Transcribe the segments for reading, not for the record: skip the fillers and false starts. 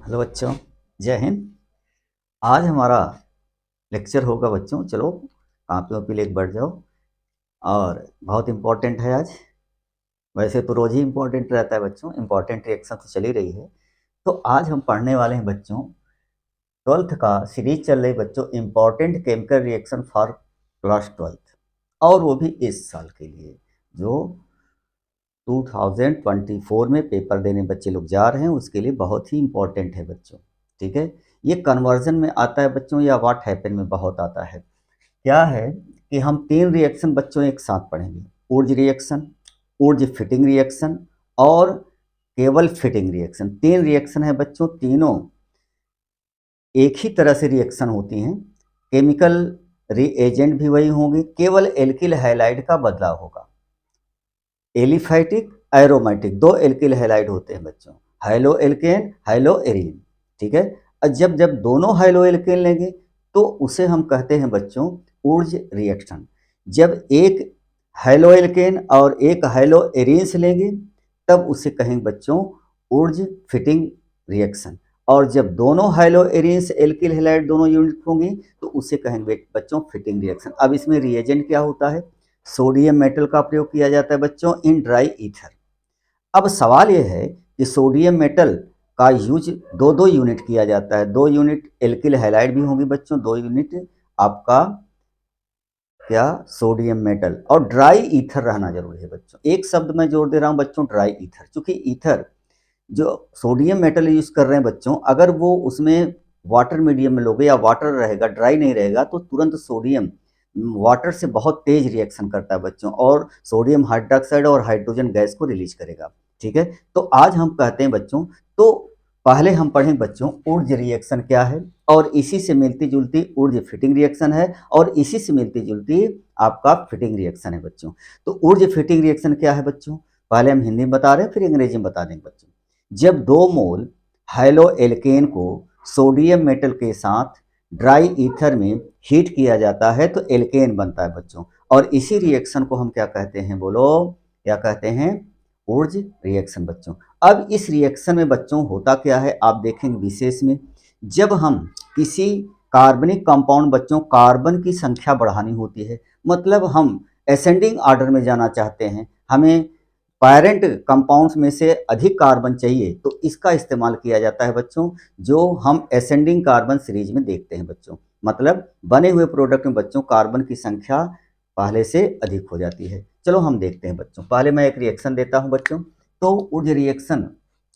Hello बच्चों, जय हिंद। आज हमारा लेक्चर होगा बच्चों, चलो कापी वापी लेके बैठ जाओ। और बहुत इम्पोर्टेंट है आज। वैसे तो रोज ही इम्पोर्टेंट रहता है बच्चों, इम्पोर्टेंट रिएक्शन तो चल ही रही है। तो आज हम पढ़ने वाले हैं बच्चों, 12th का सीरीज चल रही बच्चों, important chemical reaction for class 12th, और वो भी इस साल के लिए जो 2024 में पेपर देने बच्चे लोग जा रहे हैं, उसके लिए बहुत ही इम्पोर्टेंट है बच्चों। ठीक है, ये कन्वर्जन में आता है बच्चों, या व्हाट हैपन में बहुत आता है। क्या है कि हम 3 रिएक्शन बच्चों एक साथ पढ़ेंगे, Wurtz reaction, Wurtz fitting reaction और केवल फिटिंग रिएक्शन। 3 रिएक्शन है बच्चों, तीनों एक ही तरह से रिएक्शन होती हैं। केमिकल रिएजेंट भी वही होंगे, केवल एल्किल हैलाइड का बदलाव होगा। एलिफैटिक, एरोमेटिक, 2 एल्किल हैलाइड होते हैं बच्चों, हाइलो एल्केन, हाइलो एरीन। ठीक है, और जब जब दोनों हाइलो एल्केन लेंगे तो उसे हम कहते हैं बच्चों ऊर्ज रिएक्शन। जब एक हाइलो एल्केन और एक हाइलो एरीन लेंगे तब उसे कहेंगे बच्चों ऊर्ज फिटिंग रिएक्शन। और जब दोनों हाइलो एरीन एल्किल हैलाइड दोनों यूनिट होंगी तो उसे कहेंगे बच्चों फिटिंग रिएक्शन। अब इसमें रिएजेंट क्या होता है? सोडियम मेटल का प्रयोग किया जाता है बच्चों इन ड्राई ईथर। अब सवाल यह है कि सोडियम मेटल का यूज दो दो यूनिट किया जाता है, 2 यूनिट एल्किल हैलाइड भी होंगी बच्चों, 2 यूनिट आपका क्या सोडियम मेटल, और ड्राई ईथर रहना जरूरी है बच्चों। एक शब्द मैं जोड़ दे रहा हूं बच्चों, ड्राई ईथर। क्योंकि ईथर जो सोडियम मेटल यूज कर रहे हैं बच्चों, अगर वो उसमें वाटर मीडियम में लोगे या वाटर रहेगा, ड्राई नहीं रहेगा, तो तुरंत सोडियम वाटर से बहुत तेज रिएक्शन करता है बच्चों, और सोडियम हाइड्रोक्साइड और हाइड्रोजन गैस को रिलीज करेगा। ठीक है, तो आज हम कहते हैं बच्चों, तो पहले हम पढ़ें बच्चों ऊर्ज रिएक्शन क्या है, और इसी से मिलती जुलती ऊर्ज फिटिंग रिएक्शन है, और इसी से मिलती जुलती आपका फिटिंग रिएक्शन है बच्चों। तो ऊर्ज फिटिंग रिएक्शन क्या है बच्चों? पहले हम हिंदी में बता रहे हैं, फिर अंग्रेजी में बता देंगे बच्चों। जब 2 मोल हाइलो एल्केन को सोडियम मेटल के साथ ड्राई ईथर में हीट किया जाता है तो एल्केन बनता है बच्चों, और इसी रिएक्शन को हम क्या कहते हैं, बोलो क्या कहते हैं? ऊर्ज रिएक्शन बच्चों। अब इस रिएक्शन में बच्चों होता क्या है आप देखेंगे विशेष में, जब हम किसी कार्बनिक कंपाउंड बच्चों कार्बन की संख्या बढ़ानी होती है, मतलब हम असेंडिंग ऑर्डर में जाना चाहते हैं, हमें पैरेंट कंपाउंड्स में से अधिक कार्बन चाहिए, तो इसका इस्तेमाल किया जाता है बच्चों, जो हम असेंडिंग कार्बन सीरीज में देखते हैं बच्चों। मतलब बने हुए प्रोडक्ट में बच्चों कार्बन की संख्या पहले से अधिक हो जाती है। चलो हम देखते हैं बच्चों, पहले मैं एक रिएक्शन देता हूं बच्चों। तो ऊर्ज रिएक्शन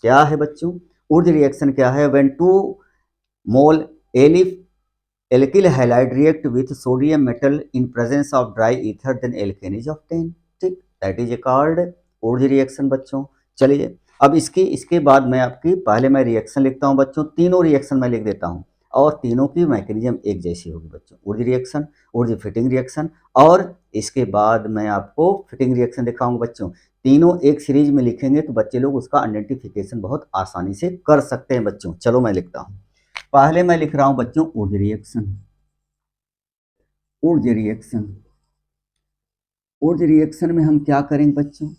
क्या है बच्चों? ऊर्ज रिएक्शन क्या है? व्हेन 2 मोल एलिफ alkyl halide react with sodium metal in presence of dry ether then alkane is obtain. ठीक, that is called Wurtz reaction बच्चों। चलिए, अब इसके बाद मैं आपकी पहले मैं रिएक्शन लिखता हूं बच्चों, तीनों रिएक्शन मैं लिख देता हूं, और तीनों की मैकेनिज्म एक जैसी होगी बच्चों। Wurtz reaction, Wurtz fitting reaction, और इसके बाद मैं आपको फिटिंग रिएक्शन दिखाऊंगा बच्चों। तीनों एक सीरीज में लिखेंगे तो बच्चे लोग उसका आइडेंटिफिकेशन बहुत आसानी से कर सकते हैं बच्चों। चलो मैं लिखता हूं, पहले मैं लिख रहा हूं बच्चों Wurtz reaction. Wurtz reaction, Wurtz reaction में हम क्या करेंगे बच्चों?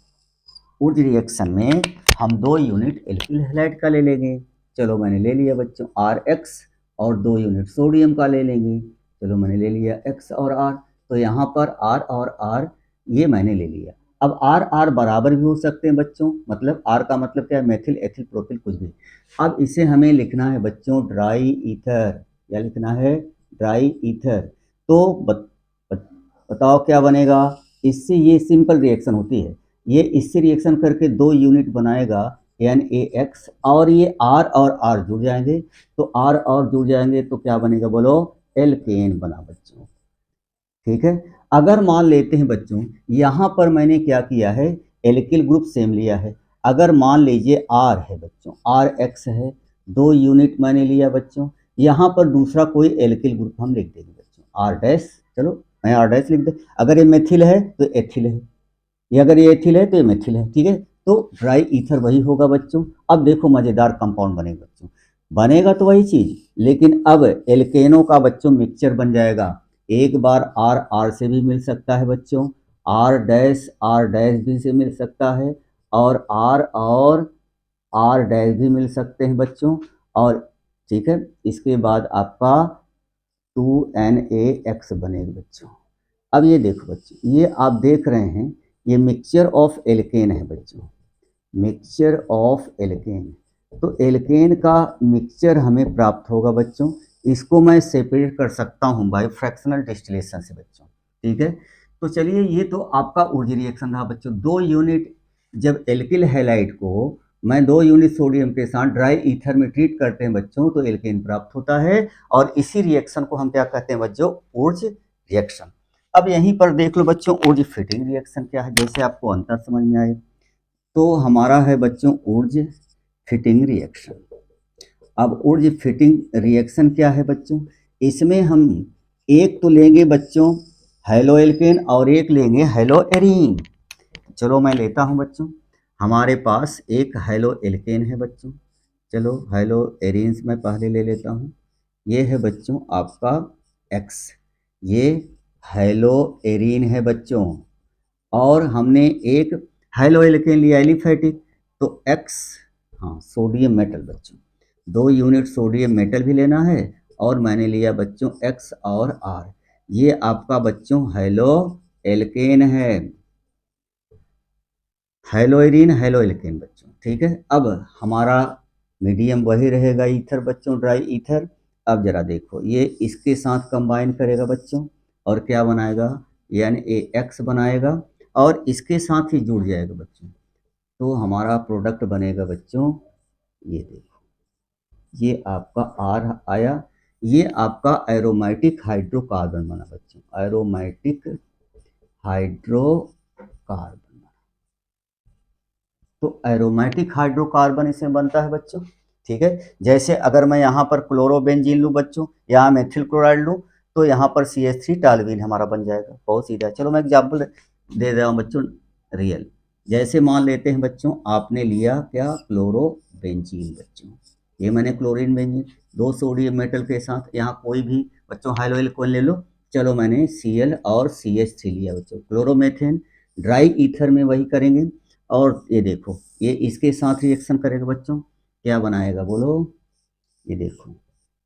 ऊर्ज रिएक्शन में हम 2 यूनिट एल्किल हैलाइड का ले लेंगे। चलो मैंने ले लिया बच्चों आर एक्स, और 2 यूनिट सोडियम का ले लेंगे। चलो मैंने ले लिया एक्स और आर। तो यहाँ पर आर और आर ये मैंने ले लिया। अब आर आर बराबर भी हो सकते हैं बच्चों, मतलब आर का मतलब क्या है? मेथिल एथिल प्रोथिल कुछ भी। अब इसे हमें लिखना है बच्चों ड्राई ईथर। क्या लिखना है? Dry ether. तो बताओ क्या बनेगा इससे? ये सिंपल रिएक्शन होती है, ये इससे रिएक्शन करके 2 यूनिट बनाएगा NaX, और ये R और R जुड़ जाएंगे, तो R और जुड़ जाएंगे तो क्या बनेगा बोलो? एल्केन बना बच्चों। ठीक है, अगर मान लेते हैं बच्चों यहाँ पर मैंने क्या किया है, एल्किल ग्रुप सेम लिया है। अगर मान लीजिए R है बच्चों, RX है, 2 यूनिट मैंने लिया बच्चों, यहाँ पर दूसरा कोई एल्किल ग्रुप हम लिख देंगे बच्चों R डैश। चलो मैं R डैश लिख दे। अगर ये मेथिल है तो एथिल है, ये अगर ये एथिल है तो ये मेथिल है। ठीक है, तो ड्राई ईथर वही होगा बच्चों। अब देखो मजेदार कंपाउंड बनेगा बच्चों, बनेगा तो वही चीज, लेकिन अब एल्केनों का बच्चों मिक्सचर बन जाएगा। एक बार आर आर से भी मिल सकता है बच्चों, आर डैश भी से मिल सकता है, और आर डैश भी मिल सकते हैं बच्चों, और ठीक है, इसके बाद आपका 2NaX बनेगा बच्चों। अब ये देखो बच्चों, ये आप देख रहे हैं, ये मिक्सचर ऑफ एल्केन है बच्चों, मिक्सचर ऑफ एल्केन। तो एल्केन का मिक्सचर हमें प्राप्त होगा बच्चों, इसको मैं सेपरेट कर सकता हूँ बाय फ्रैक्शनल डिस्टिलेशन से बच्चों, ठीक है। तो चलिए, ये तो आपका ऊर्जा रिएक्शन रहा बच्चों। 2 यूनिट जब एल्किल हैलाइड को मैं 2 यूनिट सोडियम के साथ ड्राई ईथर में ट्रीट करते हैं बच्चों, तो एल्केन प्राप्त होता है, और इसी रिएक्शन को हम क्या कहते हैं बच्चों, ऊर्जा रिएक्शन। अब यहीं पर देख लो बच्चों, ऊर्जा फिटिंग रिएक्शन क्या है, जैसे आपको अंतर समझ में आए। तो हमारा है बच्चों ऊर्जा फिटिंग रिएक्शन। अब ऊर्जा फिटिंग रिएक्शन क्या है बच्चों, इसमें हम एक तो लेंगे बच्चों हेलोएल्केन और एक लेंगे हेलोएरीन। चलो मैं लेता हूं बच्चों, हमारे पास एक हेलोएल्केन है बच्चों, चलो हेलोएरीन मैं पहले ले लेता हूं। ये है बच्चों आपका X, ये हेलोएरीन है बच्चों, और हमने एक हेलोएल्केन लिया एलिफेटिक, तो X, हाँ सोडियम मेटल बच्चों, 2 यूनिट सोडियम मेटल भी लेना है, और मैंने लिया बच्चों X और R। ये आपका बच्चों हेलोएल्केन है, हेलोइरीन हेलोएल्केन बच्चों, ठीक है। अब हमारा मीडियम वही रहेगा ईथर बच्चों, ड्राई ईथर। अब जरा देखो, ये इसके साथ कंबाइन करेगा बच्चों, और क्या बनाएगा, NaX बनाएगा, और इसके साथ ही जुड़ जाएगा बच्चों। तो हमारा प्रोडक्ट बनेगा बच्चों, ये देखो, ये आपका R आया, ये आपका एरोमेटिक हाइड्रोकार्बन बना बच्चों, एरोमेटिक हाइड्रोकार्बन। तो एरोमेटिक हाइड्रोकार्बन इसमें बनता है बच्चों, ठीक है। जैसे अगर मैं यहाँ पर क्लोरोबेंजीन लूँ बच्चों, यहाँ मेथिल क्लोराइड लूँ, तो यहाँ पर CH3 टालवीन हमारा बन जाएगा, बहुत सीधा। चलो मैं एग्जाम्पल दे रहा हूँ बच्चों रियल। जैसे मान लेते हैं बच्चों, आपने लिया क्या, क्लोरोबेंजीन बच्चों, ये मैंने क्लोरीन बेंजीन 2 सोडियम मेटल के साथ, यहाँ कोई भी बच्चों हाइड्रोजन ले लो। चलो मैंने Cl और CH3 लिया बच्चों, क्लोरोमेथेन ड्राई ईथर में वही करेंगे, और ये देखो, ये इसके साथ रिएक्शन करेगा बच्चों, क्या बनाएगा बोलो, ये देखो,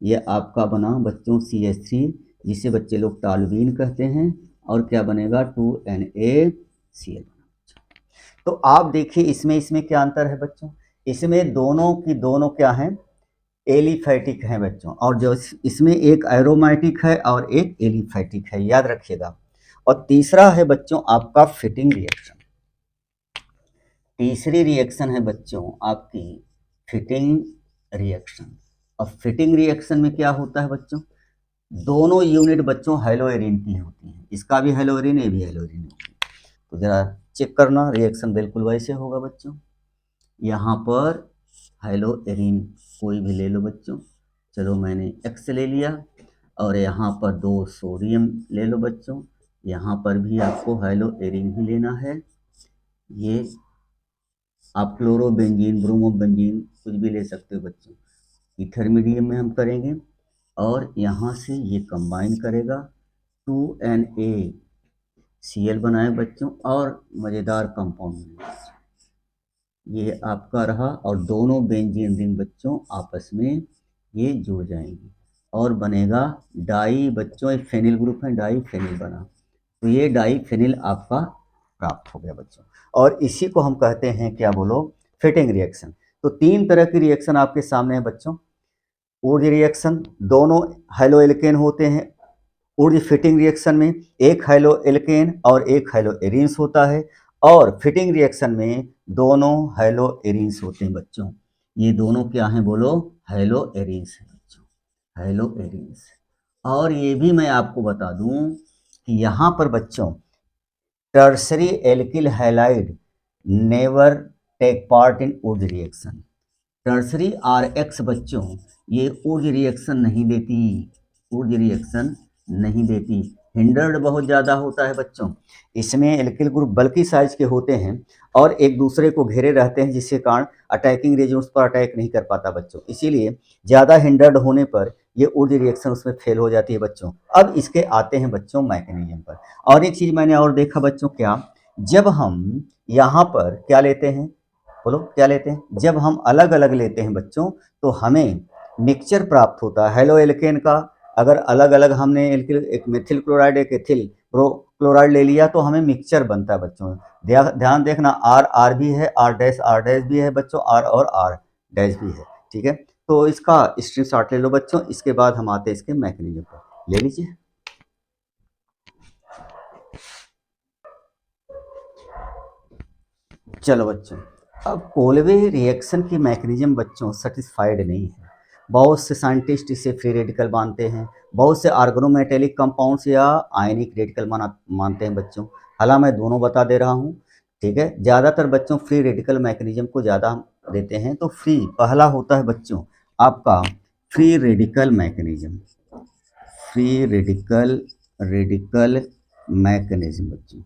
ये आपका बना बच्चों CH3, जिसे बच्चे लोग टालवीन कहते हैं, और क्या बनेगा 2NaCl। तो आप देखिए, इसमें इसमें क्या अंतर है बच्चों, इसमें दोनों की दोनों क्या हैं, एलिफैटिक हैं बच्चों, और जो इसमें एक एरोमेटिक है और एक एलिफैटिक है, याद रखिएगा। और तीसरा है बच्चों आपका फिटिंग रिएक्शन। तीसरी रिएक्शन है बच्चों आपकी फिटिंग रिएक्शन। अब फिटिंग रिएक्शन में क्या होता है बच्चों, दोनों यूनिट बच्चों हेलोएरीन की होती हैं, इसका भी हेलोएरीन, ये भी हेलोएरीन होगी। तो जरा चेक करना, रिएक्शन बिल्कुल वैसे होगा बच्चों। यहाँ पर हेलोएरीन कोई भी ले लो बच्चों, चलो मैंने X ले लिया, और यहाँ पर 2 सोडियम ले लो बच्चों, यहाँ पर भी आपको हेलोएरीन ही लेना है। ये आप क्लोरोबेंजीन, ब्रोमोबेंजीन कुछ भी ले सकते हो बच्चों, ईथर मीडियम में हम करेंगे, और यहाँ से ये कंबाइन करेगा, 2NaCl बनाए बच्चों, और मज़ेदार कंपाउंड ये आपका रहा, और दोनों बेंजीन रिंग बच्चों आपस में ये जुड़ जाएंगी, और बनेगा डाई बच्चों, एक फेनिल ग्रुप है, डाई फेनिल बना, तो ये डाई फेनिल आपका प्राप्त हो गया बच्चों, और इसी को हम कहते हैं क्या बोलो, फिटिंग रिएक्शन। तो 3 तरह की रिएक्शन आपके सामने है बच्चों। ऊर्ज रिएक्शन, दोनों हेलोएल्केन होते हैं। ऊर्ज फिटिंग रिएक्शन में एक हेलोएल्केन और एक हेलोएरीन्स होता है, और फिटिंग रिएक्शन में दोनों हेलोएरीन्स होते हैं बच्चों। ये दोनों क्या हैं बोलो, हेलोएरीन्स हैं बच्चों, हेलोएरीन्स। और ये भी मैं आपको बता दूं कि यहाँ पर बच्चों tertiary alkyl halide never take part in Wurtz reaction. Tertiary RX बच्चों ये ऊर्ज रिएक्शन नहीं देती, ऊर्ज रिएक्शन नहीं देती, हिंडर्ड बहुत ज़्यादा होता है बच्चों। इसमें एल्किल ग्रुप बल्कि साइज के होते हैं, और एक दूसरे को घेरे रहते हैं, जिसके कारण अटैकिंग रेजिमेंट्स पर अटैक नहीं कर पाता बच्चों, इसीलिए ज़्यादा हिंडर्ड होने पर ये ऊर्ज रिएक्शन उसमें फेल हो जाती है बच्चों। अब इसके आते हैं बच्चों मैकेनिज्म पर। और एक चीज़ मैंने और देखा बच्चों, क्या, जब हम यहाँ पर क्या लेते हैं बोलो, क्या लेते हैं, जब हम अलग अलग लेते हैं बच्चों, तो हमें मिक्सचर प्राप्त होता है हेलो एल्केन का। अगर अलग अलग हमने एक मेथिल क्लोराइड एक एथिल क्लोराइड ले लिया तो हमें मिक्सचर बनता है बच्चों। ध्यान देखना, आर आर भी है, आर डैश भी है बच्चों, आर और आर डैश भी है। ठीक है, तो इसका स्क्रीनशॉट ले लो बच्चों। इसके बाद हम आते हैं इसके मैकेनिज्म पर, ले लीजिए। चलो बच्चों, अब कोलवे रिएक्शन की मैकेनिज्म बच्चों सेटिस्फाइड नहीं है। बहुत से साइंटिस्ट इसे फ्री रेडिकल मानते हैं, बहुत से आर्गोनोमेटेलिक कंपाउंड्स या आयनिक रेडिकल मानते हैं बच्चों। हालांकि मैं दोनों बता दे रहा हूँ। ठीक है, ज़्यादातर बच्चों फ्री रेडिकल मैकेनिज्म को ज़्यादा देते हैं। तो फ्री पहला होता है बच्चों आपका free radical mechanism, free radical radical mechanism बच्चों,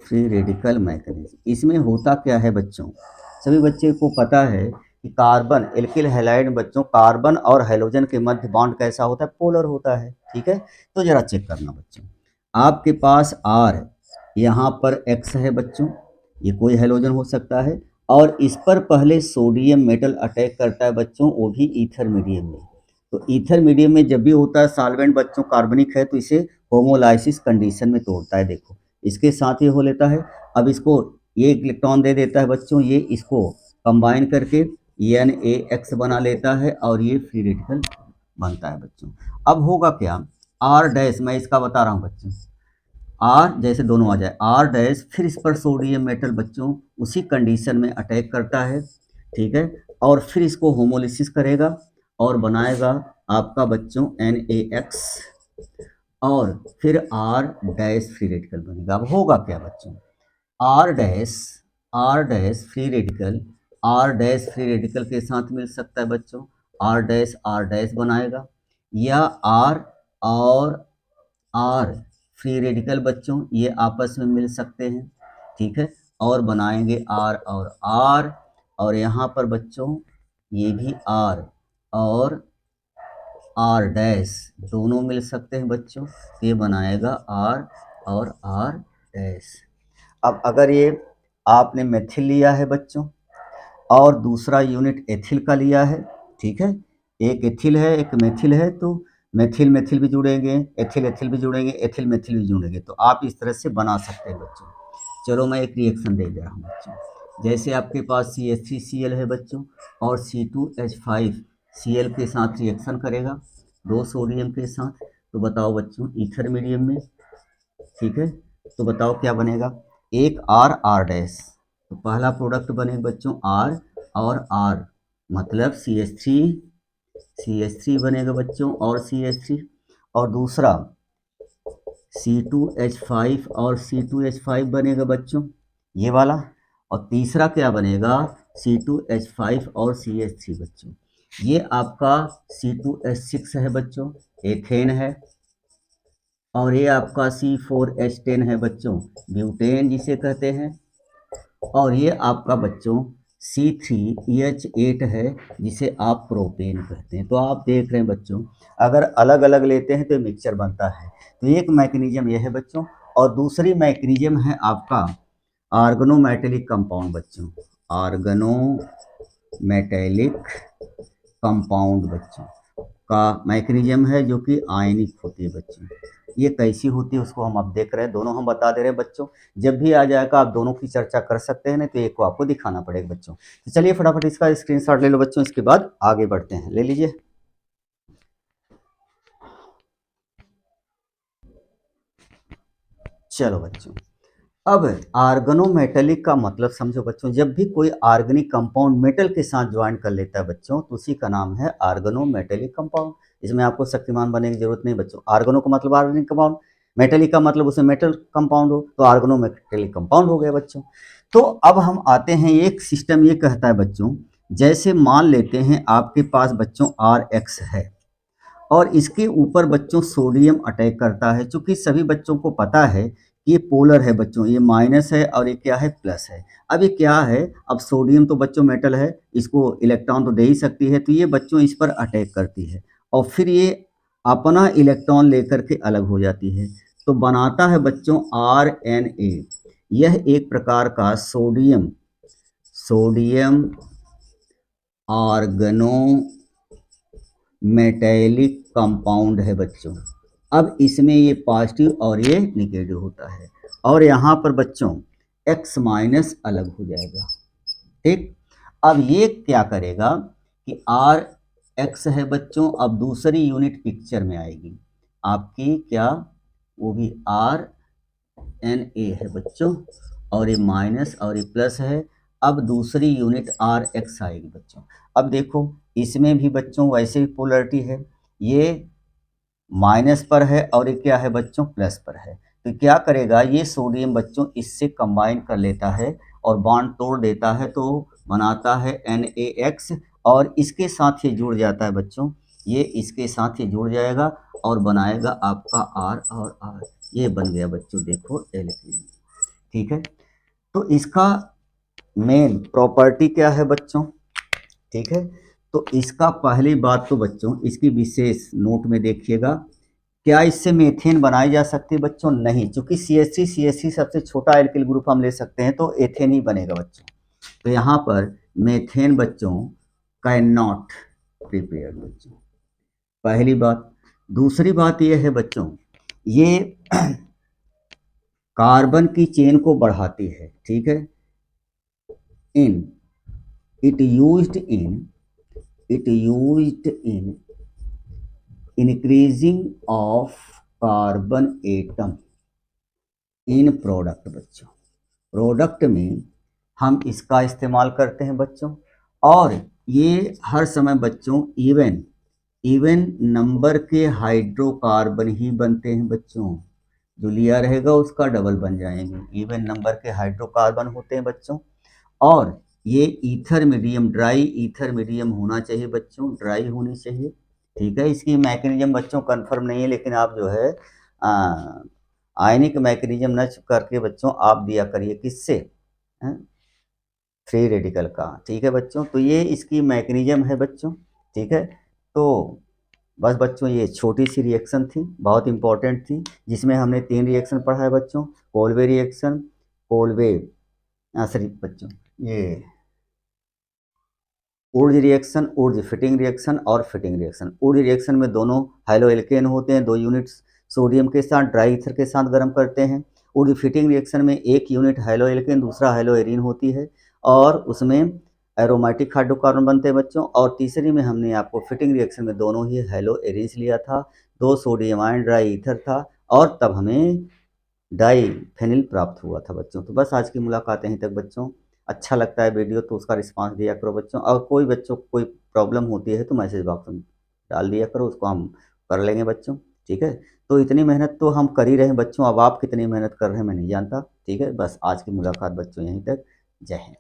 फ्री रेडिकल मैकेनिज्म। इसमें होता क्या है बच्चों, सभी बच्चे को पता है कि कार्बन एल्किल हैलाइड बच्चों, कार्बन और हाइड्रोजन के मध्य बॉन्ड कैसा होता है, पोलर होता है। ठीक है, तो जरा चेक करना बच्चों, आपके पास आर, यहाँ पर एक्स है बच्चों, ये कोई हाइड्रोजन हो सकता है, और इस पर पहले सोडियम मेटल अटैक करता है बच्चों, वो भी ईथर मीडियम में। तो ईथर मीडियम में जब भी होता है सॉल्वेंट बच्चों कार्बनिक है, तो इसे होमोलाइसिस कंडीशन में तोड़ता है। देखो इसके साथ ही हो लेता है। अब इसको ये इलेक्ट्रॉन दे देता है बच्चों, ये इसको कंबाइन करके NaX बना लेता है और ये फ्री रेडिकल बनता है बच्चों। अब होगा क्या, आर डैश, मैं इसका बता रहा हूँ बच्चों, आर जैसे दोनों आ जाए, आर डैश फिर इस पर सोडियम मेटल बच्चों उसी कंडीशन में अटैक करता है। ठीक है, और फिर इसको होमोलिसिस करेगा और बनाएगा आपका बच्चों NaX, और फिर आर डैश फ्री रेडिकल बनेगा। अब होगा क्या बच्चों, R dash, R dash free radical, R dash free radical के साथ मिल सकता है बच्चों, आर डैश बनाएगा, या आर और आर फ्री रेडिकल बच्चों ये आपस में मिल सकते हैं। ठीक है, और बनाएंगे आर और आर, और यहाँ पर बच्चों ये भी आर और आर डैश दोनों मिल सकते हैं बच्चों, ये बनाएगा आर और आर डैश। अब अगर ये आपने मेथिल लिया है बच्चों और दूसरा यूनिट एथिल का लिया है, ठीक है, एक एथिल है एक मेथिल है, तो मेथिल मेथिल भी जुड़ेंगे, एथिल एथिल भी जुड़ेंगे, एथिल मेथिल भी जुड़ेंगे, तो आप इस तरह से बना सकते हैं बच्चों। चलो मैं एक रिएक्शन दे रहा हूँ बच्चों। जैसे आपके पास CH3Cl है बच्चों और C2H5Cl के साथ रिएक्शन करेगा, दो सोडियम के साथ, तो बताओ बच्चों ईथर मीडियम में। ठीक है, तो बताओ क्या बनेगा, एक आर आर डैश, तो पहला प्रोडक्ट बने बच्चों आर और आर, मतलब सी एच थ्री बनेगा बच्चों और CH3, और दूसरा C2H5 और C2H5 बनेगा बच्चों ये वाला, और तीसरा क्या बनेगा C2H5 और CH3 बच्चों। ये आपका C2H6 है बच्चों, एथेन है, और ये आपका C4H10 है बच्चों, ब्यूटेन जिसे कहते हैं, और ये आपका बच्चों C3H8 है जिसे आप प्रोपेन कहते हैं। तो आप देख रहे हैं बच्चों, अगर अलग अलग लेते हैं तो मिक्सचर बनता है। तो एक मैकेनिज्म ये है बच्चों, और दूसरी मैकेनिज्म है आपका आर्गनोमेटेलिक कंपाउंड बच्चों, आर्गनोमेटेलिक कंपाउंड बच्चों का मैकेनिज्म है जो कि आयनिक होती है बच्चों। ये कैसी होती है उसको हम अब देख रहे हैं, दोनों हम बता दे रहे हैं बच्चों। जब भी आ जाएगा आप दोनों की चर्चा कर सकते हैं, नहीं तो एक को आपको दिखाना पड़ेगा बच्चों। तो चलिए फटाफट इसका स्क्रीनशॉट ले लो बच्चों, इसके बाद आगे बढ़ते हैं, ले लीजिए। चलो बच्चों, अब आर्गनोमेटेलिक का मतलब समझो बच्चों, जब भी कोई ऑर्गेनिक कंपाउंड मेटल के साथ ज्वाइन कर लेता है बच्चों तो उसी का नाम है आर्गनोमेटेलिक कंपाउंड। इसमें आपको शक्तिमान बनने की जरूरत नहीं बच्चों, आर्गनो का मतलब ऑर्गेनिक कंपाउंड, मेटेलिक का मतलब उसमें मेटल कंपाउंड हो, तो आर्गनोमेटेलिक कंपाउंड हो गया बच्चों। तो अब हम आते हैं, एक सिस्टम ये कहता है बच्चों, जैसे मान लेते हैं आपके पास बच्चों RX है और इसके ऊपर बच्चों सोडियम अटैक करता है। चूंकि सभी बच्चों को पता है कि ये पोलर है बच्चों, ये माइनस है और ये क्या है, प्लस है। अब ये क्या है, अब सोडियम तो बच्चों मेटल है, इसको इलेक्ट्रॉन तो दे ही सकती है, तो ये बच्चों इस पर अटैक करती है और फिर ये अपना इलेक्ट्रॉन लेकर के अलग हो जाती है, तो बनाता है बच्चों RNA। यह एक प्रकार का sodium sodium organo metallic compound है बच्चों। अब इसमें ये पॉजिटिव और ये निगेटिव होता है, और यहाँ पर बच्चों x माइनस अलग हो जाएगा। ठीक, अब ये क्या करेगा कि आर एक्स है बच्चों, अब दूसरी यूनिट पिक्चर में आएगी आपकी, क्या, वो भी आर एन ए है बच्चों, और ये माइनस और ये प्लस है। अब दूसरी यूनिट आर एक्स आएगी बच्चों। अब देखो इसमें भी बच्चों वैसे ही पोलरिटी है, ये माइनस पर है और ये क्या है बच्चों, प्लस पर है। तो क्या करेगा ये सोडियम बच्चों, इससे कंबाइन कर लेता है और बॉन्ड तोड़ देता है, तो बनाता है NaX, और इसके साथ ये जुड़ जाता है बच्चों, ये इसके साथ ये जुड़ जाएगा और बनाएगा आपका R और R। ये बन गया बच्चों, देखो एल्कीन। ठीक है, तो इसका मेन प्रॉपर्टी क्या है बच्चों? ठीक है, तो इसका पहली बात तो बच्चों इसकी विशेष नोट में देखिएगा, क्या इससे मीथेन बनाई जा सकती है बच्चों? नहीं, क्योंकि CH3 सबसे छोटा एल्किल ग्रुप हम ले सकते हैं, तो एथेन ही बनेगा बच्चों। तो यहाँ पर मीथेन बच्चों कैन नॉट प्रिपेयर बच्चों, पहली बात। दूसरी बात यह है बच्चों, ये कार्बन की चेन को बढ़ाती है। ठीक है, in it used in increasing of carbon atom in product बच्चों। प्रोडक्ट में हम इसका इस्तेमाल करते हैं बच्चों, और ये हर समय बच्चों इवन नंबर के हाइड्रोकार्बन ही बनते हैं बच्चों, जो लिया रहेगा उसका डबल बन जाएंगे, इवन नंबर के हाइड्रोकार्बन होते हैं बच्चों। और ये ether medium, dry ether medium होना चाहिए बच्चों, ड्राई होनी चाहिए। ठीक है, इसकी मैकेनिज्म बच्चों कंफर्म नहीं है, लेकिन आप जो है आयनिक मैकेनिज्म न करके बच्चों आप दिया करिए किससे, फ्री रेडिकल का। ठीक है बच्चों, तो ये इसकी मैकेनिज्म है बच्चों। ठीक है, तो बस बच्चों ये छोटी सी रिएक्शन थी, बहुत इंपॉर्टेंट थी, जिसमें हमने 3 रिएक्शन पढ़ा है बच्चों, कोलवे रिएक्शन, कोलवे सॉरी बच्चों, ये Wurtz reaction, Wurtz fitting reaction और फिटिंग रिएक्शन। ऊर्ज रिएक्शन में दोनों हाइलोएल्केन होते हैं, 2 यूनिट्स सोडियम के साथ ड्राई ईथर के साथ गर्म करते हैं। ऊर्ज फिटिंग रिएक्शन में 1 यूनिट हाइलोएल्केन, दूसरा हाइलोएरीन होती है, और उसमें एरोमेटिक हाइड्रोकार्बन बनते हैं बच्चों। और तीसरी में हमने आपको फिटिंग रिएक्शन में दोनों ही हाइलोएरीन्स लिया था, 2 सोडियम आयन ड्राई ईथर था, और तब हमें डाई फेनिल प्राप्त हुआ था बच्चों। तो बस आज की मुलाकात यहीं तक बच्चों। अच्छा लगता है वीडियो तो उसका रिस्पांस दिया करो बच्चों, और कोई बच्चों को कोई प्रॉब्लम होती है तो मैसेज बॉक्स में डाल दिया करो, उसको हम कर लेंगे बच्चों। ठीक है, तो इतनी मेहनत तो हम कर ही रहे हैं बच्चों, अब आप कितनी मेहनत कर रहे हैं मैं नहीं जानता। ठीक है, बस आज की मुलाकात बच्चों यहीं तक। जय हिंद।